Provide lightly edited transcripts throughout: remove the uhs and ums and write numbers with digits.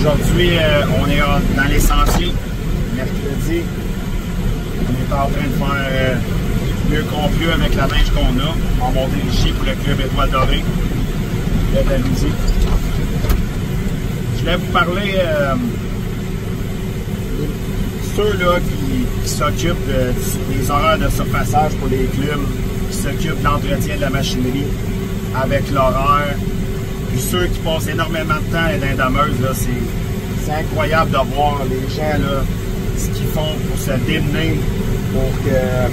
Aujourd'hui, on est dans les sentiers. Mercredi, on est en train de faire mieux qu'on peut avec la neige qu'on a en Montérégie pour le club Étoile Dorée de la musique. Je voulais vous parler ceux-là qui s'occupent des horaires de surfaçage pour les clubs, qui s'occupent de l'entretien de la machinerie avec l'horaire. Puis ceux qui passent énormément de temps dans les dameuses, c'est incroyable de voir les gens là, ce qu'ils font pour se démener, pour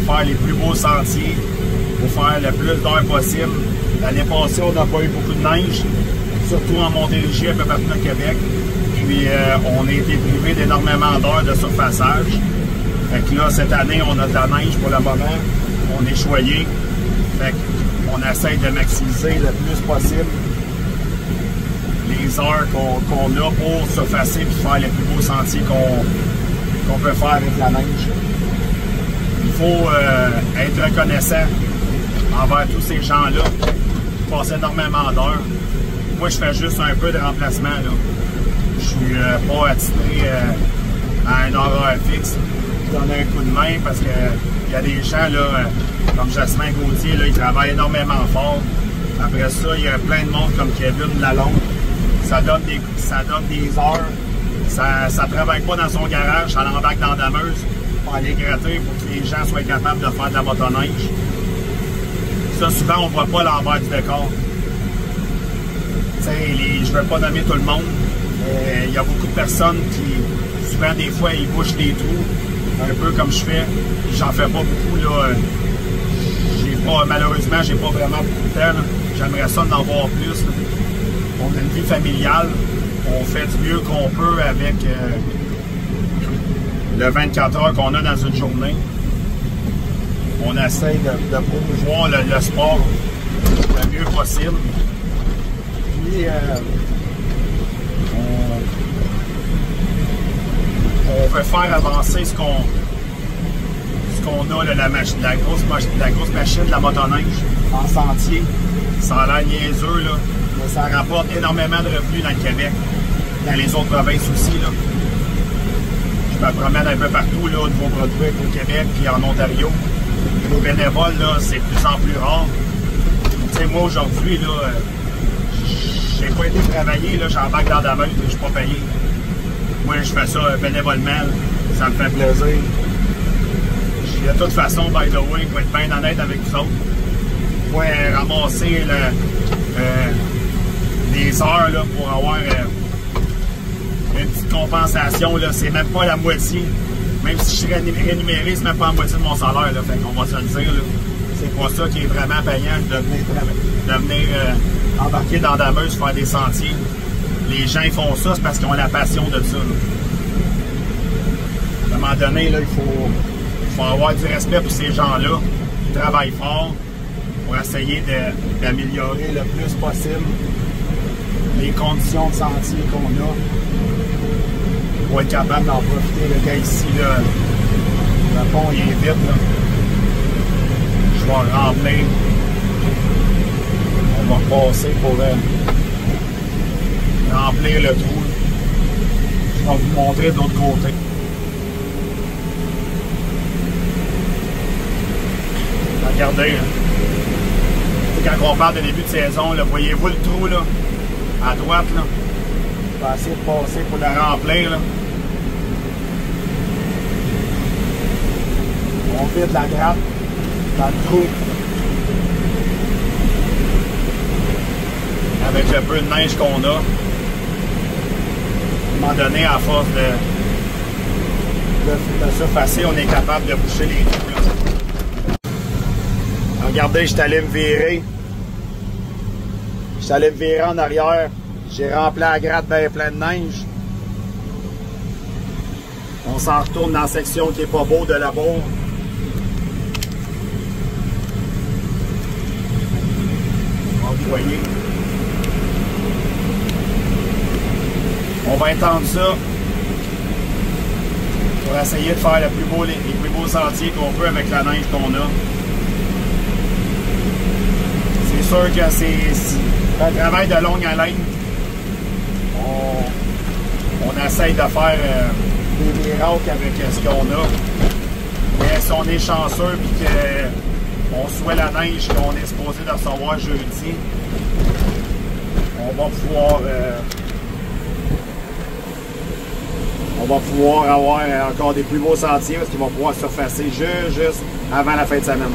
faire les plus beaux sentiers, pour faire le plus d'heures possible. L'année passée, on n'a pas eu beaucoup de neige, surtout en Montérégie, un peu partout au Québec. Puis on a été privé d'énormément d'heures de surfaçage. Fait que là, cette année, on a de la neige pour le moment. On est choyé. Fait qu'on essaye de maximiser le plus possible les heures qu'on a pour surfacer et faire les plus beaux sentiers qu'on peut faire avec la neige. Il faut être reconnaissant envers tous ces gens-là qui passent énormément d'heures. Moi, je fais juste un peu de remplacement, là. Je suis pas attitré à un horaire fixe. Je donne un coup de main parce qu'il y a des gens, là, comme Jasmin Gauthier, là, ils travaillent énormément fort. Après ça, il y a plein de monde comme Kevin Lalonde. Ça donne des heures. Ça ne travaille pas dans son garage, ça l'embarque dans la dameuse pour aller gratter pour que les gens soient capables de faire de la motoneige. Ça, souvent, on ne voit pas l'envers du décor. Je ne veux pas nommer tout le monde. Il y a beaucoup de personnes qui, souvent, des fois, ils bouchent les trous, un peu comme je fais. J'en fais pas beaucoup, là. Malheureusement, j'ai pas vraiment beaucoup de temps. J'aimerais ça d'en voir plus, là. On a une vie familiale. On fait du mieux qu'on peut avec le 24 heures qu'on a dans une journée. On essaie de promouvoir le sport le mieux possible. Puis, on veut faire avancer ce qu'on a, là, la grosse machine de la motoneige en sentier. Ça a l'air niaiseux, là, mais ça rapporte énormément de revenus dans le Québec, dans les autres provinces aussi, là. Je me promène un peu partout, là, au Nouveau-Brunswick, au Québec, puis en Ontario. Les bénévoles, là, c'est de plus en plus rare. Tu sais, moi, aujourd'hui, là, j'ai pas été travailler, là, j'embarque dans la meute, mais je suis pas payé. Moi, je fais ça bénévolement, ça me fait plaisir. De toute façon, by the way, pour être bien honnête avec vous autres, moi, ramasser des heures là, pour avoir une petite compensation, c'est même pas la moitié. Même si je suis rémunéré, c'est même pas la moitié de mon salaire. Là, fait qu'on va se le dire. C'est pas ça qui est vraiment payant de venir embarquer dans la dameuse, faire des sentiers. Les gens ils font ça, c'est parce qu'ils ont la passion de ça. Là. À un moment donné, là, il faut avoir du respect pour ces gens-là qui travaillent fort pour essayer d'améliorer le plus possible les conditions de sentier qu'on a pour être capable d'en profiter. Le gars ici, là, le pont il est vite. Là. Je vais remplir. On va repasser pour remplir le trou. Je vais vous montrer de l'autre côté. Regardez, hein. Quand on parle de début de saison, voyez-vous le trou là, à droite, là. Je vais essayer de passer pour le remplir. Là. On vide la gratte dans le trou. Avec le peu de neige qu'on a. À un moment donné, à force de surfacer, on est capable de boucher les trous. Là. Regardez, je suis allé me virer. Je suis allé me virer en arrière. J'ai rempli la gratte bien plein de neige. On s'en retourne dans la section qui est pas beau de là-bas. Vous voyez. On va étendre ça pour essayer de faire les plus beaux sentiers qu'on peut avec la neige qu'on a. C'est sûr que c'est un travail de longue haleine. essaye de faire des miracles avec ce qu'on a. Mais si on est chanceux et qu'on soit la neige qu'on est supposé de recevoir jeudi, on va pouvoir avoir encore des plus beaux sentiers parce qu'ils vont pouvoir surfacer juste avant la fin de semaine.